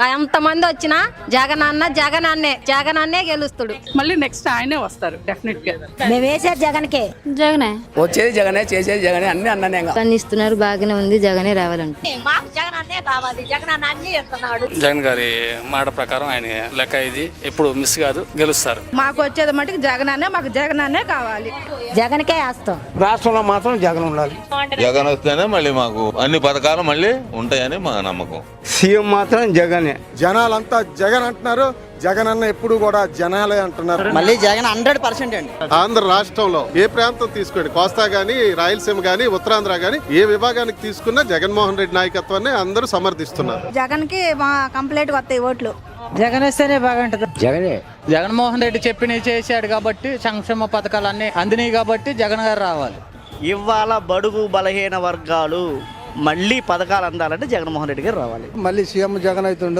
ఎంతమంది వచ్చినా జగనన్నే గెలుస్తాడు. మళ్ళీ నెక్స్ట్ ఆయనే వస్తారు డెఫినెట్ గా. మేము వేసేది జగన్కే. జగనే వచ్చేది జగనే, చేసేది జగనే, అన్ని అన్ననే. పని ఇస్తున్నారు, బాగానే ఉంది, జగనే రావాలంటే. జగన్ గారి మాట ప్రకారం ఆయన లెక్క ఇది ఎప్పుడు మిస్ కాదు, గెలుస్తారు. మాకు వచ్చేది మటుకు జగనన్నే, మాకు జగనన్నే కావాలి. జగన్కే వేస్తాం. రాష్ట్రంలో మాత్రం జగన్ ఉండాలి. జగన్ వస్తేనే మళ్ళీ మాకు అన్ని పథకాలు మళ్ళీ ఉంటాయని మా నమ్మకం. సీఎం మాత్రం జగనే. జనాలంతా జగన్ అంటున్నారు, జగన్ అన్న ఎప్పుడు కూడా జనాలే అంటున్నారు. మళ్ళీ జగన్ 100% అండి. ఆంధ్ర రాష్ట్రంలో ఏ ప్రాంతం తీసుకోండి, కోస్తా గానీ, రాయలసీమ గానీ, ఉత్తరాంధ్ర గానీ, ఏ విభాగానికి తీసుకున్నా జగన్మోహన్ రెడ్డి నాయకత్వాన్ని అందరూ సమర్థిస్తున్నారు. జగన్ కి కంప్లీట్ వస్తాయి ఓట్లు. జగన్ వస్తేనే బాగుంటది. జగనే. జగన్మోహన్ రెడ్డి చెప్పినవి చేశాడు కాబట్టి, సంక్షేమ పథకాలన్నీ అందినాయి కాబట్టి జగన్ గారు రావాలి. ఇవాళ బడుగు బలహీన వర్గాలు మళ్ళీ పథకాలు అందాలంటే జగన్మోహన్ రెడ్డి గారు రావాలి. మళ్ళీ సీఎం జగన్ అవుతుండు.